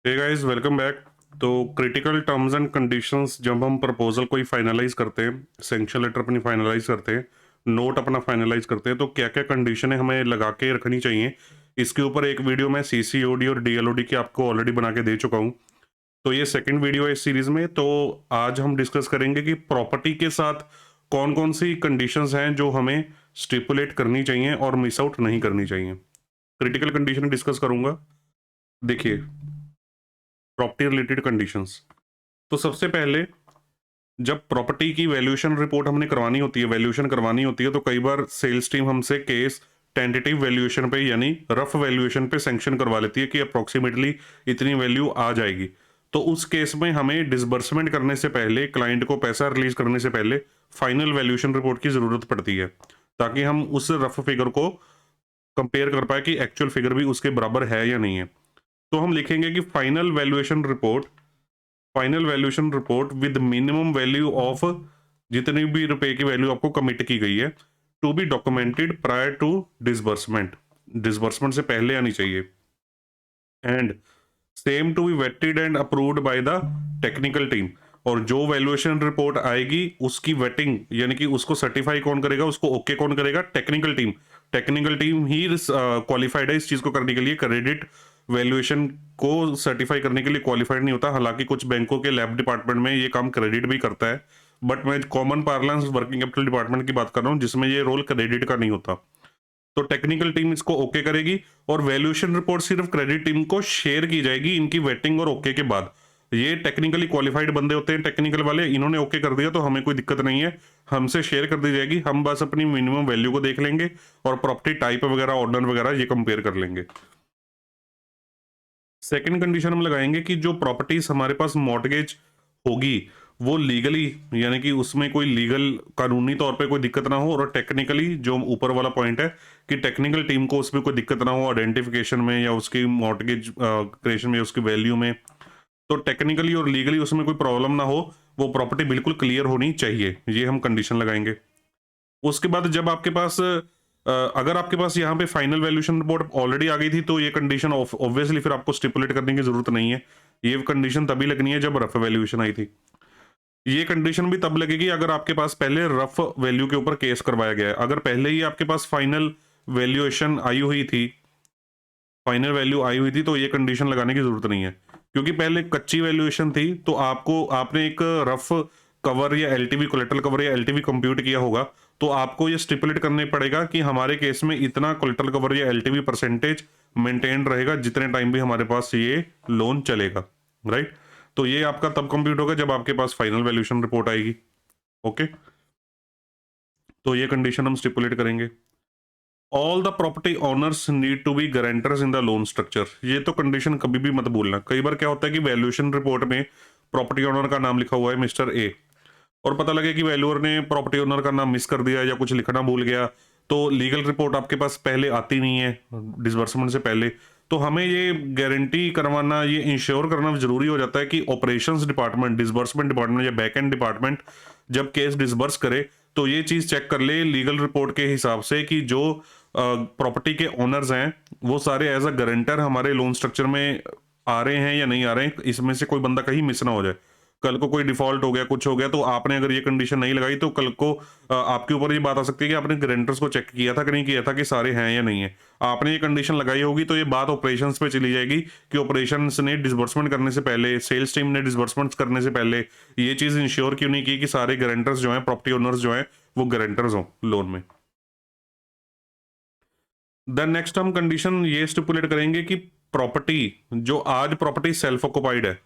हे guys, welcome back. तो critical terms and conditions जब हम प्रपोजल कोई फाइनलाइज करते हैं, सैंक्शन लेटर अपनी फाइनलाइज करते हैं, नोट अपना फाइनलाइज करते हैं, तो क्या क्या कंडीशनें हमें लगा के रखनी चाहिए, इसके ऊपर एक वीडियो मैं सीसीओडी और डीएलओडी की आपको ऑलरेडी बना के दे चुका हूँ। तो ये सेकंड वीडियो है इस सीरीज में। तो आज हम डिस्कस करेंगे कि प्रॉपर्टी के साथ कौन कौन सी कंडीशंस हैं जो हमें स्टिपुलेट करनी चाहिए और मिस आउट नहीं करनी चाहिए। क्रिटिकल कंडीशन डिस्कस करूंगा। देखिए, प्रॉपर्टी रिलेटेड कंडीशंस। तो सबसे पहले, जब प्रॉपर्टी की वैल्यूएशन रिपोर्ट हमने करवानी होती है, वैल्यूएशन करवानी होती है, तो कई बार सेल्स टीम हमसे केस टेंटेटिव वैल्यूएशन पे यानी रफ वैल्यूएशन पे सैंक्शन करवा लेती है कि अप्रोक्सीमेटली इतनी वैल्यू आ जाएगी। तो उस केस में हमें डिसबर्समेंट करने से पहले, क्लाइंट को पैसा रिलीज करने से पहले फाइनल वैल्यूएशन रिपोर्ट की जरूरत पड़ती है, ताकि हम उस रफ फिगर को कंपेयर कर पाए कि एक्चुअल फिगर भी उसके बराबर है या नहीं है। तो हम लिखेंगे कि final valuation report with minimum value of जितनी भी रुपए की वैल्यू आपको कमिट की गई है, to be documented prior to disbursement, disbursement से पहले आनी चाहिए, and same to be vetted and approved by the technical team. और जो वैल्यूएशन रिपोर्ट आएगी उसकी वेटिंग यानी कि उसको सर्टिफाई कौन करेगा, उसको ओके कौन करेगा? Technical team. टेक्निकल टीम ही क्वालिफाइड है इस चीज को करने के लिए। क्रेडिट वैल्यूएशन को सर्टिफाई करने के लिए क्वालिफाइड नहीं होता। हालांकि कुछ बैंकों के लैब डिपार्टमेंट में ये काम क्रेडिट भी करता है, बट मैं common parlance working capital department की बात कर रहा हूँ, जिसमें ये रोल क्रेडिट का नहीं होता। तो टेक्निकल टीम इसको ओके करेगी और वैल्यूएशन रिपोर्ट सिर्फ क्रेडिट टीम को शेयर की जाएगी इनकी वेटिंग और ओके के बाद। ये टेक्निकली क्वालिफाइड बंदे होते हैं, टेक्निकल वाले, इन्होंने ओके कर दिया तो हमें कोई दिक्कत नहीं है, हमसे शेयर कर दी जाएगी। हम बस अपनी मिनिमम वैल्यू को देख लेंगे और प्रॉपर्टी टाइप वगैरह, ऑर्डर वगैरह ये कंपेयर कर लेंगे। सेकंड कंडीशन हम लगाएंगे कि जो प्रॉपर्टीज हमारे पास मॉर्टगेज होगी वो लीगली, यानी कि उसमें कोई लीगल कानूनी तौर पे कोई दिक्कत ना हो, और टेक्निकली जो ऊपर वाला पॉइंट है कि टेक्निकल टीम को उसमें कोई दिक्कत ना हो आइडेंटिफिकेशन में या उसकी मॉर्टगेज क्रिएशन में, उसकी वैल्यू में। तो टेक्निकली और लीगली उसमें कोई प्रॉब्लम ना हो, वो प्रॉपर्टी बिल्कुल क्लियर होनी चाहिए, ये हम कंडीशन लगाएंगे। उसके बाद जब आपके पास अगर आपके पास यहाँ पे फाइनल वैल्यूएशन रिपोर्ट ऑलरेडी आ गई थी, तो ये कंडीशन ऑब्वियसली फिर आपको स्टिपुलेट करने की जरूरत नहीं है। ये कंडीशन तभी लगनी है जब रफ वैल्यूएशन आई थी। ये कंडीशन भी तब लगेगी अगर आपके पास पहले रफ वैल्यू के ऊपर केस करवाया गया है। अगर पहले ही आपके पास फाइनल वैल्यूएशन आई हुई थी, फाइनल वैल्यू आई हुई थी, तो ये कंडीशन लगाने की जरूरत नहीं है, क्योंकि पहले कच्ची वैल्यूएशन थी। तो आपने एक रफ कवर या एलटीवी, कोलेटरल कवर या एलटीवी कंप्यूट किया होगा, तो आपको ये स्टिपुलेट करने पड़ेगा कि हमारे केस में इतना कोलेटरल कवर या एलटीवी परसेंटेज मेंटेन रहेगा जितने टाइम भी हमारे पास ये लोन चलेगा, राइट? तो ये आपका तब कंप्यूट होगा जब आपके पास फाइनल वैल्यूएशन रिपोर्ट आएगी। ओके, तो ये कंडीशन हम स्टिपुलेट करेंगे। All the property owners need to be guarantors in the loan structure. ये तो कंडीशन कभी भी मत भूलना। कई बार क्या होता है कि वैल्यूएशन रिपोर्ट में प्रॉपर्टी ओनर का नाम लिखा हुआ है मिस्टर ए, और पता लगे कि वैल्यूअर ने प्रॉपर्टी ओनर का नाम मिस कर दिया या कुछ लिखना भूल गया, तो लीगल रिपोर्ट आपके पास पहले आती नहीं है डिसबर्समेंट से पहले। तो हमें ये गारंटी करवाना, ये इंश्योर करना जरूरी हो जाता है कि ऑपरेशंस डिपार्टमेंट, डिसबर्समेंट डिपार्टमेंट या बैक एंड डिपार्टमेंट जब केस डिसबर्स करे, तो ये चीज चेक कर ले लीगल रिपोर्ट के हिसाब से कि जो प्रॉपर्टी के ओनर्स हैं वो सारे एज अ गारंटर हमारे लोन स्ट्रक्चर में आ रहे हैं या नहीं आ रहे हैं। इसमें से कोई बंदा कहीं मिस ना हो जाए, कल को कोई डिफॉल्ट हो गया, कुछ हो गया, तो आपने अगर ये कंडीशन नहीं लगाई तो कल को आपके ऊपर ये बात आ सकती है कि आपने गारंटर्स को चेक किया था कि नहीं किया था, कि सारे हैं या नहीं है। आपने ये कंडीशन लगाई होगी तो ये बात ऑपरेशंस पे चली जाएगी कि ऑपरेशंस ने डिसबर्समेंट करने से पहले, सेल्स टीम ने डिसबर्समेंट करने से पहले ये चीज इंश्योर क्यों नहीं की कि सारे गारंटर्स जो हैं, प्रॉपर्टी ओनर्स जो हैं, वो गारंटर्स हों लोन में। देन नेक्स्ट हम कंडीशन ये स्टिपुलेट करेंगे कि प्रॉपर्टी, जो आज प्रॉपर्टी सेल्फ ऑक्युपाइड है,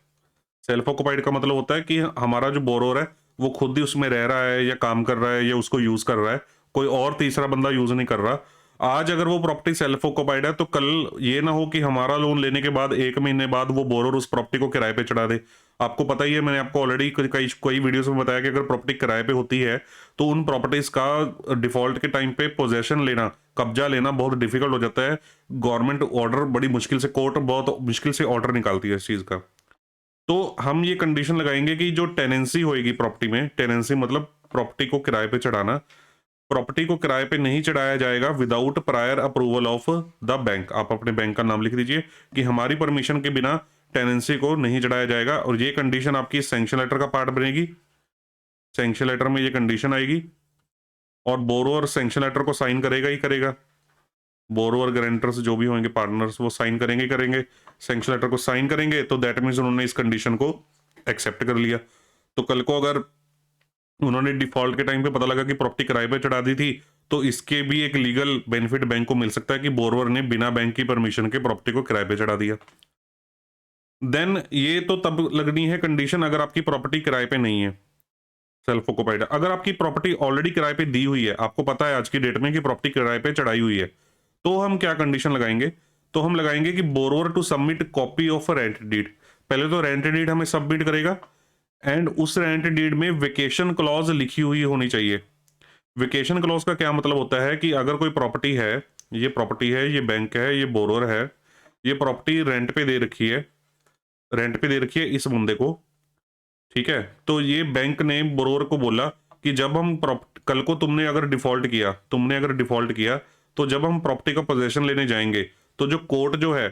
सेल्फ ऑक्युपाइड का मतलब होता है कि हमारा जो बोरोर है वो खुद ही उसमें रह रहा है या काम कर रहा है या उसको यूज कर रहा है, कोई और तीसरा बंदा यूज नहीं कर रहा। आज अगर वो प्रॉपर्टी सेल्फ ऑक्युपाइड है तो कल ये ना हो कि हमारा लोन लेने के बाद 1 महीने बाद वो बोरोर उस प्रॉपर्टी को किराए पे चढ़ा दे। आपको पता ही है, मैंने आपको ऑलरेडी कई कई वीडियोस में बताया कि अगर प्रॉपर्टी किराए पे होती है तो उन प्रॉपर्टीज का डिफॉल्ट के टाइम पे पोजेशन लेना, कब्जा लेना बहुत डिफिकल्ट हो जाता है। गवर्नमेंट ऑर्डर बड़ी मुश्किल से, कोर्ट बहुत मुश्किल से ऑर्डर निकालती है इस चीज का। तो हम ये कंडीशन लगाएंगे कि जो टेनेंसी होएगी प्रॉपर्टी में, टेनेंसी मतलब प्रॉपर्टी को किराए पे चढ़ाना, प्रॉपर्टी को किराए पे नहीं चढ़ाया जाएगा without prior approval of the bank. आप अपने बैंक का नाम लिख दीजिए कि हमारी परमिशन के बिना टेनेंसी को नहीं चढ़ाया जाएगा। और ये कंडीशन आपकी सैंक्शन लेटर का पार्ट बनेगी। सैंक्शन लेटर में ये कंडीशन आएगी और बोरोअर सैंक्शन लेटर को साइन करेगा ही करेगा। बोरोअर गारंटर्स जो भी होंगे पार्टनर्स वो साइन करेंगे ही करेंगे। सैंक्शन लेटर को साइन करेंगे तो दैट मीन्स उन्होंने इस कंडीशन को एक्सेप्ट कर लिया। तो कल को अगर उन्होंने डिफॉल्ट के टाइम पे पता लगा कि प्रॉपर्टी किराए पे चढ़ा दी थी तो इसके भी एक लीगल बेनिफिट बैंक को मिल सकता है कि बोरोअर ने बिना बैंक की परमिशन के प्रॉपर्टी को किराए पे चढ़ा दिया। देन ये तो तब लगनी है कंडीशन अगर आपकी प्रॉपर्टी किराए पे नहीं है, सेल्फ ऑक्युपाइड। अगर आपकी प्रॉपर्टी ऑलरेडी किराए पे दी हुई है, आपको पता है आज की डेट में कि प्रॉपर्टी किराए पे चढ़ाई हुई है, तो हम क्या कंडीशन लगाएंगे? तो हम लगाएंगे कि borrower to submit copy of rent deed. पहले तो रेंट डीड हमें सबमिट करेगा एंड उस रेंट डीड में वेकेशन क्लॉज लिखी हुई होनी चाहिए। वेकेशन क्लॉज का क्या मतलब होता है कि अगर कोई प्रॉपर्टी है, ये प्रॉपर्टी है, ये बैंक है, ये बोरोअर है, ये प्रॉपर्टी रेंट पे दे रखी है, रेंट पे दे रखी है इस बंदे को, ठीक है। तो ये बैंक ने बोरोअर को बोला कि जब हम कल को तुमने अगर डिफॉल्ट किया तो जब हम प्रॉपर्टी का पोजेशन लेने जाएंगे तो जो कोर्ट जो है,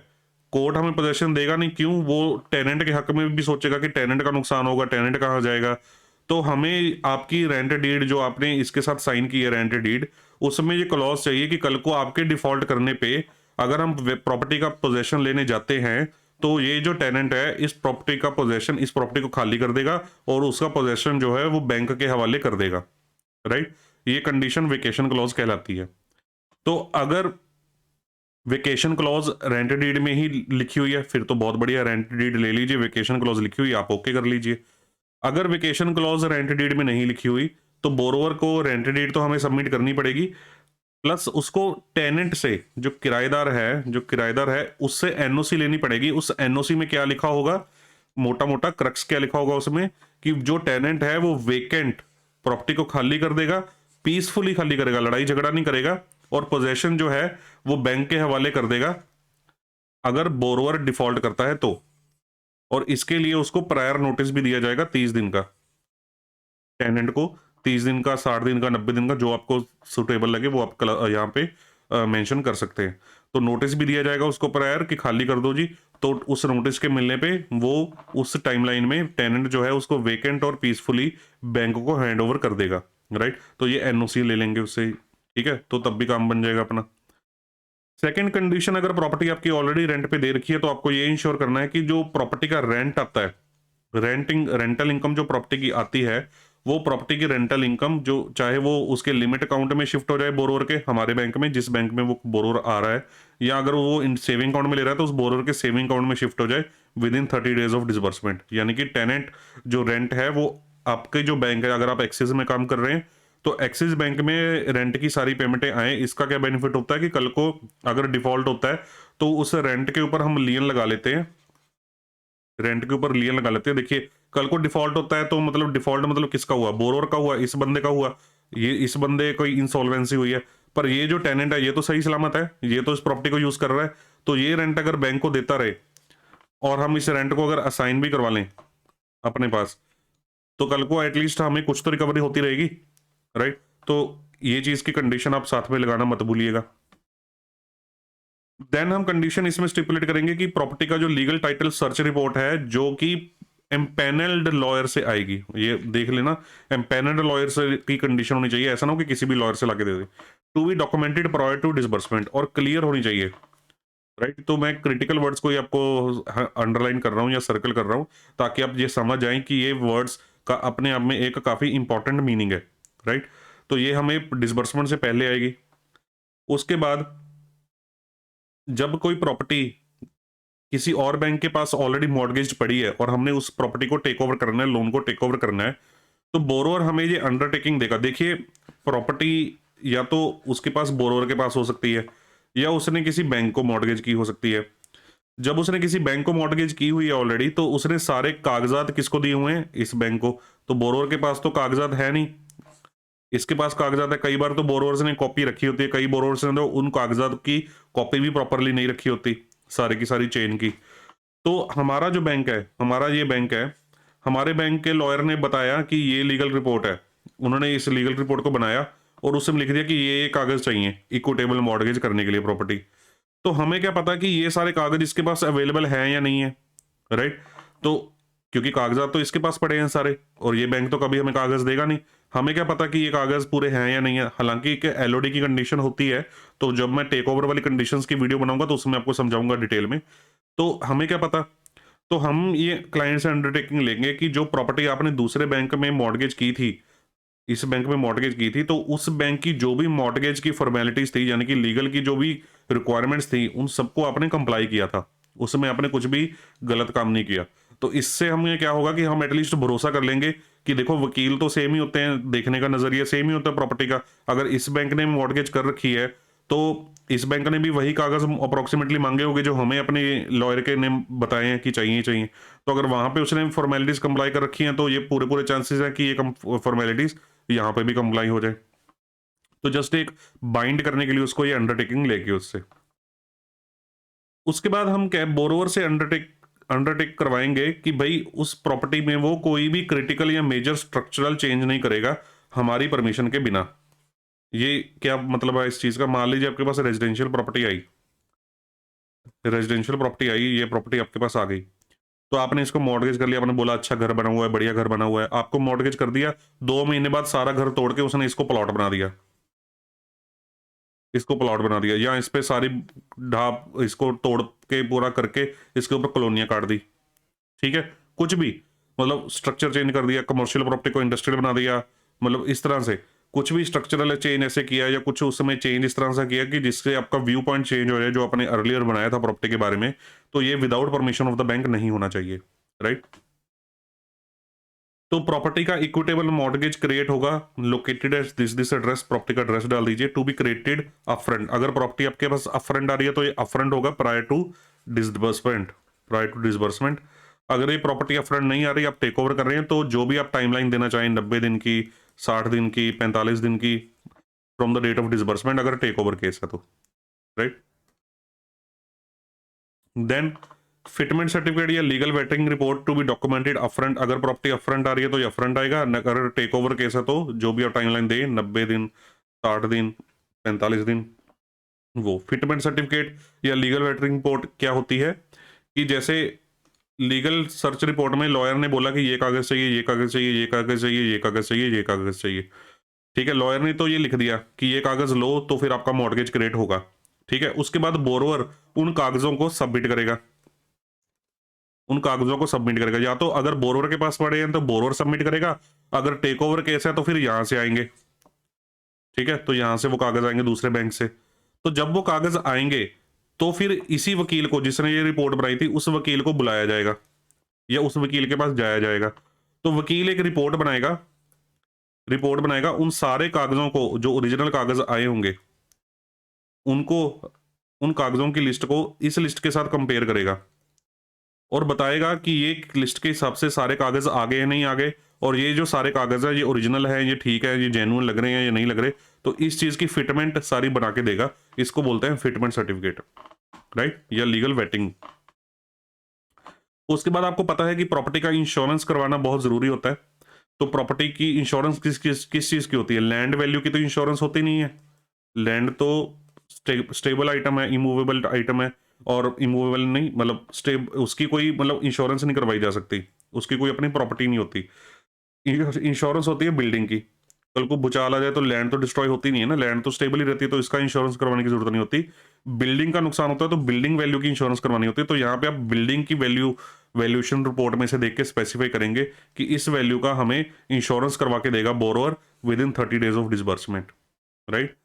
कोर्ट हमें पोजेशन देगा नहीं। क्यों? वो टेनेंट के हक में भी सोचेगा कि टेनेंट का नुकसान होगा, टेनेंट कहाँ जाएगा। तो हमें आपकी रेंट डीड जो आपने इसके साथ साइन की है, रेंट डीड, उसमें ये क्लॉज चाहिए कि कल को आपके डिफॉल्ट करने पे अगर हम प्रॉपर्टी का पोजेशन लेने जाते हैं तो ये जो टेनेंट है इस प्रॉपर्टी का पोजेशन, इस प्रॉपर्टी को खाली कर देगा और उसका पोजेशन जो है वो बैंक के हवाले कर देगा, राइट। ये कंडीशन वेकेशन क्लॉज कहलाती है। तो अगर वेकेशन क्लॉज रेंट डीड में ही लिखी हुई है फिर तो बहुत बढ़िया, रेंट डीड ले लीजिए, वेकेशन क्लॉज लिखी हुई आप ओके कर लीजिए। अगर वेकेशन क्लॉज रेंट डीड में नहीं लिखी हुई तो बोरोवर को रेंट डीड तो हमें सबमिट करनी पड़ेगी, प्लस उसको टेनेंट से, जो किराएदार है उससे एनओसी लेनी पड़ेगी। उस एनओसी में क्या लिखा होगा, मोटा मोटा क्रक्स क्या लिखा होगा उसमें, कि जो टेनेंट है वो वेकेंट प्रॉपर्टी को खाली कर देगा, पीसफुली खाली करेगा, लड़ाई झगड़ा नहीं करेगा, और पोजेशन जो है वो बैंक के हवाले कर देगा अगर बोरोवर डिफॉल्ट करता है तो। और इसके लिए उसको प्रायर नोटिस भी दिया जाएगा 30 दिन का, टेनेंट को 30 दिन का, 60 दिन का, 90 दिन का, जो आपको सुटेबल लगे वो आप यहाँ पे मेंशन कर सकते हैं। तो नोटिस भी दिया जाएगा उसको प्रायर कि खाली कर दो जी। तो उस नोटिस के मिलने पे वो उस टाइमलाइन में टेनेंट जो है उसको वेकेंट और पीसफुली बैंक को हैंड ओवर कर देगा, राइट। तो ये एनओसी ले लेंगे उससे, ठीक है, तो तब भी काम बन जाएगा अपना। सेकंड कंडीशन, अगर प्रॉपर्टी आपकी ऑलरेडी रेंट पे दे रखी है तो आपको ये इंश्योर करना है कि जो प्रॉपर्टी का रेंट आता है, रेंटल इनकम जो प्रॉपर्टी की आती है, वो प्रॉपर्टी की रेंटल इनकम जो चाहे वो उसके लिमिट अकाउंट में शिफ्ट हो जाए बोरोवर के, हमारे बैंक में जिस बैंक में वो बोरोवर आ रहा है, या अगर वो इन सेविंग अकाउंट में ले रहा है तो उस बोरोवर के सेविंग अकाउंट में शिफ्ट हो जाए with in 30 days of disbursement. यानी कि टेनेंट जो रेंट है वो आपके जो बैंक है, अगर आप एक्सिस में काम कर रहे हैं तो एक्सिस बैंक में रेंट की सारी पेमेंटें आए। इसका क्या बेनिफिट होता है कि कल को अगर डिफॉल्ट होता है तो उस रेंट के ऊपर हम लियन लगा लेते हैं, रेंट के ऊपर लियन लगा लेते हैं। देखिए कल को डिफॉल्ट होता है तो मतलब डिफॉल्ट मतलब किसका हुआ? बोरोवर का हुआ, इस बंदे का हुआ, ये इस बंदे कोई इंसॉल्वेंसी हुई है। पर ये जो टेनेंट है ये तो सही सलामत है, ये तो इस प्रॉपर्टी को यूज कर रहा है, तो ये रेंट अगर बैंक को देता रहे और हम इस रेंट को अगर असाइन भी करवा लें अपने पास, तो कल को एटलीस्ट हमें कुछ तो रिकवरी होती रहेगी, राइट। तो ये चीज की कंडीशन आप साथ में लगाना मत भूलिएगा। देन हम कंडीशन इसमें स्टिपुलेट करेंगे कि प्रॉपर्टी का जो लीगल टाइटल सर्च रिपोर्ट है जो कि एम्पैनल्ड लॉयर से आएगी, ये देख लेना, एम्पैनल्ड लॉयर से की कंडीशन होनी चाहिए, ऐसा ना हो कि किसी भी लॉयर से लाके दे दे। To be documented prior to disbursement, और क्लियर होनी चाहिए, राइट। तो मैं क्रिटिकल वर्ड्स को ही आपको अंडरलाइन कर रहा हूँ या सर्कल कर रहा हूँ ताकि आप ये समझ जाएं कि ये वर्ड्स का अपने आप में एक काफी इंपॉर्टेंट मीनिंग है, राइट। तो ये हमें डिसबर्समेंट से पहले आएगी। उसके बाद जब कोई प्रॉपर्टी किसी और बैंक के पास ऑलरेडी मॉर्गेज पड़ी है और हमने उस प्रॉपर्टी को टेक ओवर करना है, लोन को टेक ओवर करना है, तो बोरोवर हमें ये अंडरटेकिंग देगा। देखिए प्रॉपर्टी या तो उसके पास, बोरोवर के पास हो सकती है, या उसने किसी बैंक को मॉर्गेज की हो सकती है। जब उसने किसी बैंक को मॉर्गेज की हुई है ऑलरेडी तो उसने सारे कागजात किसको दिए हुए हैं? इस बैंक को। तो बोरोवर के पास तो कागजात है नहीं, इसके पास कागजात है। कई बार तो बोरोवर्स ने कॉपी रखी होती है, कई बोरोवर्स ने तो उन कागजात की कॉपी भी प्रॉपरली नहीं रखी होती, सारे की सारी चेन की। तो हमारा जो बैंक है, हमारा ये बैंक है, हमारे बैंक के लॉयर ने बताया कि ये लीगल रिपोर्ट है, उन्होंने इस लीगल रिपोर्ट को बनाया और उसमें लिख दिया कि ये कागज चाहिए इक्विटेबल मॉर्गेज करने के लिए प्रॉपर्टी। तो हमें क्या पता कि ये सारे कागज इसके पास अवेलेबल है या नहीं है? राइट। तो क्योंकि कागजात तो इसके पास पड़े हैं सारे, और ये बैंक तो कभी हमें कागज देगा नहीं, हमें क्या पता कि ये कागज पूरे हैं या नहीं है। हालांकि कि एलओडी की कंडीशन होती है, तो जब मैं टेक ओवर वाली कंडीशंस की वीडियो बनाऊंगा तो उसमें आपको समझाऊंगा डिटेल में। तो हमें क्या पता, तो हम ये क्लाइंट से अंडरटेकिंग लेंगे कि जो प्रॉपर्टी आपने दूसरे बैंक में मॉर्गेज की थी, इस बैंक में मॉर्गेज की थी, तो उस बैंक की जो भी मॉर्गेज की फॉर्मेलिटीज थी, यानी कि लीगल की जो भी रिक्वायरमेंट्स थी, उन सबको आपने कंप्लाई किया था, उसमें आपने कुछ भी गलत काम नहीं किया। तो इससे हमें क्या होगा कि हम एटलीस्ट भरोसा कर लेंगे कि देखो वकील तो सेम ही होते हैं, देखने का नजरिया सेम ही होता है प्रॉपर्टी का। अगर इस बैंक ने मॉर्गेज कर रखी है तो इस बैंक ने भी वही कागज अप्रोक्सीमेटली मांगे होंगे जो हमें अपने लॉयर के ने बताए हैं कि चाहिए चाहिए। तो अगर वहां पे उसने फॉर्मेलिटीज कंप्लाई कर रखी हैं तो ये पूरे पूरे चांसेस हैं कि ये फॉर्मेलिटीज यहाँ पे भी कंप्लाई हो जाए। तो जस्ट एक बाइंड करने के लिए उसको ये अंडरटेकिंग लेके उससे, उसके बाद हम क्या बोरोवर से अंडरटेक करवाएंगे कि भाई उस प्रॉपर्टी में वो कोई भी क्रिटिकल या मेजर स्ट्रक्चरल चेंज नहीं करेगा हमारी परमिशन के बिना। ये क्या मतलब है इस चीज का, मान लीजिए आपके पास रेजिडेंशियल प्रॉपर्टी आई, ये प्रॉपर्टी आपके पास आ गई, तो आपने इसको मॉर्गेज कर लिया, आपने बोला अच्छा घर बना हुआ है, बढ़िया घर बना हुआ है, आपको मॉर्गेज कर दिया। 2 महीने बाद सारा घर तोड़ के उसने इसको प्लॉट बना दिया, या इस पे सारी ढाप इसको तोड़ के पूरा करके इसके ऊपर कॉलोनियां काट दी, ठीक है, कुछ भी, मतलब स्ट्रक्चर चेंज कर दिया, कमर्शियल प्रॉपर्टी को इंडस्ट्रियल बना दिया, मतलब इस तरह से कुछ भी स्ट्रक्चरल चेंज ऐसे किया, या कुछ उसमें चेंज इस तरह से किया कि जिससे आपका व्यू पॉइंट चेंज हो जाए जो आपने अर्लियर बनाया था प्रॉपर्टी के बारे में, तो ये without permission of the bank नहीं होना चाहिए, राइट। तो प्रॉपर्टी का इक्विटेबल मॉर्गेज क्रिएट होगा, located at this address, property का एड्रेस डाल दीजिए, टू बी क्रिएटेड अपफ्रंट। अगर प्रॉपर्टी आपके पास अपफ्रंट आ रही है तो ये अपफ्रंट होगा प्रायर टू डिसबर्समेंट। अगर ये प्रॉपर्टी अपफ्रंट नहीं आ रही, आप टेक ओवर कर रहे हैं, तो जो भी आप टाइमलाइन देना चाहें, 90 दिन की, 60 दिन की, 45 दिन की, from the date of disbursement, अगर टेक ओवर केस है तो, राइट। देन फिटमेंट सर्टिफिकेट या legal vetting report to be documented upfront. अगर प्रॉपर्टी अपफ्रंट आ रही है तो ये अपफ्रंट आएगा, अगर टेक ओवर केस है तो जो भी आप टाइमलाइन दे, 90 दिन, 60 दिन, 45 दिन, वो फिटमेंट सर्टिफिकेट या लीगल वेटिंग रिपोर्ट क्या होती है कि जैसे लीगल सर्च रिपोर्ट में लॉयर ने बोला कि ये कागज चाहिए, ये कागज चाहिए, ये कागज चाहिए, ये कागज चाहिए, ये कागज चाहिए, ठीक है, लॉयर ने तो ये लिख दिया कि ये कागज लो तो फिर आपका मॉर्गेज क्रिएट होगा, ठीक है। उसके बाद बोरोवर उन कागजों को सबमिट करेगा, या तो अगर बोरोवर के पास पड़े हैं तो बोरोवर सबमिट करेगा, अगर टेक ओवर केस है तो फिर यहां से आएंगे, ठीक है, तो यहां से वो कागज आएंगे दूसरे बैंक से। तो जब वो कागज आएंगे तो फिर इसी वकील को जिसने ये रिपोर्ट बनाई थी उस वकील को बुलाया जाएगा या उस वकील के पास जाया जाएगा। तो वकील एक रिपोर्ट बनाएगा उन सारे कागजों को, जो ओरिजिनल कागज आए होंगे उनको, उन कागजों की लिस्ट को इस लिस्ट के साथ कंपेयर करेगा और बताएगा कि ये लिस्ट के हिसाब से सारे कागज आ गए या नहीं आ गए, और ये जो सारे कागज है ये ओरिजिनल है, ये ठीक है, ये जेन्युइन लग रहे हैं या नहीं लग रहे। तो इस चीज की फिटमेंट सारी बना के देगा, इसको बोलते हैं फिटमेंट सर्टिफिकेट, राइट, या लीगल वेटिंग। उसके बाद आपको पता है कि प्रॉपर्टी का इंश्योरेंस करवाना बहुत जरूरी होता है। तो प्रॉपर्टी की इंश्योरेंस किस चीज की होती है? लैंड वैल्यू की तो इंश्योरेंस होती नहीं है, लैंड तो स्टेबल आइटम है, इमूवेबल आइटम है, और इमूवेबल नहीं मतलब उसकी कोई मतलब इंश्योरेंस नहीं करवाई जा सकती, उसकी कोई अपनी प्रॉपर्टी नहीं होती। इंश्योरेंस होती है बिल्डिंग की, कल को भूचाल आ जाए तो लैंड तो डिस्ट्रॉय होती नहीं है ना, लैंड तो स्टेबल ही रहती है, तो इसका इंश्योरेंस करवाने की जरूरत नहीं होती। बिल्डिंग का नुकसान होता है तो बिल्डिंग वैल्यू की इंश्योरेंस करवानी होती है। तो यहाँ पे आप बिल्डिंग की वैल्यूएशन रिपोर्ट में से देख के स्पेसिफाई करेंगे कि इस वैल्यू का हमें इंश्योरेंस करवा के देगा borrower with in 30 days of disbursement, right.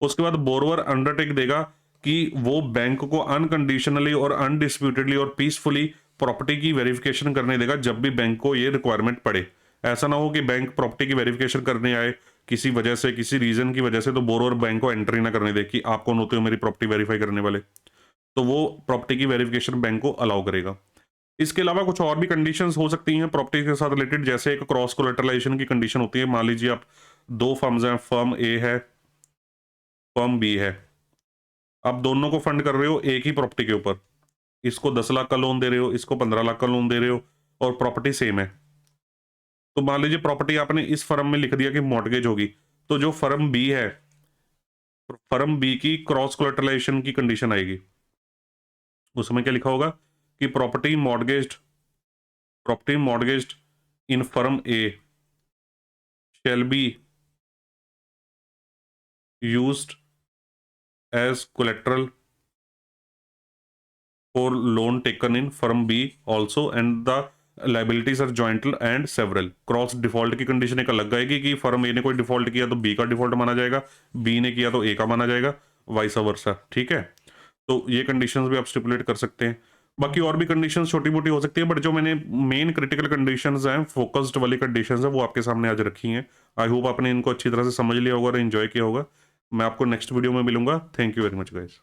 उसके बाद बोरोवर अंडरटेक देगा कि वो बैंक को अनकंडीशनली और अनडिस्प्यूटेडली और पीसफुली प्रॉपर्टी की वेरिफिकेशन करने देगा जब भी बैंक को ये रिक्वायरमेंट पड़े। ऐसा ना हो कि बैंक प्रॉपर्टी की वेरिफिकेशन करने आए किसी वजह से, किसी रीजन की वजह से, तो बोरोवर बैंक को एंट्री ना करने दे कि आप कौन होते हो मेरी प्रॉपर्टी वेरीफाई करने वाले। तो वो प्रॉपर्टी की वेरिफिकेशन बैंक को अलाउ करेगा। इसके अलावा कुछ और भी कंडीशंस हो सकती हैं प्रॉपर्टी के साथ रिलेटेड, जैसे एक क्रॉस कोलेटरलाइजेशन की कंडीशन होती है। मान लीजिए आप दो फर्म्स हैं, फर्म ए है, फर्म बी है, आप दोनों को फंड कर रहे हो एक ही प्रॉपर्टी के ऊपर, इसको 10 लाख का लोन दे रहे हो, इसको 15 लाख का लोन दे रहे हो, और प्रॉपर्टी सेम है। तो मान लीजिए प्रॉपर्टी आपने इस फर्म में लिख दिया कि मॉर्गेज होगी, तो जो फर्म बी है, फर्म बी की क्रॉस कोलेटरलाइजेशन की कंडीशन आएगी, उसमें क्या लिखा होगा कि property mortgaged property mortgaged in firm A shall be used as collateral for loan taken in firm B also and the liabilities are joint and several। Cross default की condition एक अलग आएगी कि फर्म ए ने कोई डिफॉल्ट किया तो B का डिफॉल्ट माना जाएगा, बी ने किया तो ए का माना जाएगा, वाइस वर्सा। ठीक है, तो ये कंडीशंस भी आप स्टिपुलेट कर सकते हैं। बाकी और भी कंडीशंस छोटी मोटी हो सकती है, बट जो मैंने मेन क्रिटिकल कंडीशंस हैं, फोकस्ड वाली कंडीशंस हैं, वो आपके सामने आज रखी हैं। आई होप आपने इनको अच्छी तरह से समझ लिया होगा और एंजॉय किया होगा। मैं आपको नेक्स्ट वीडियो में मिलूंगा। Thank you very much guys.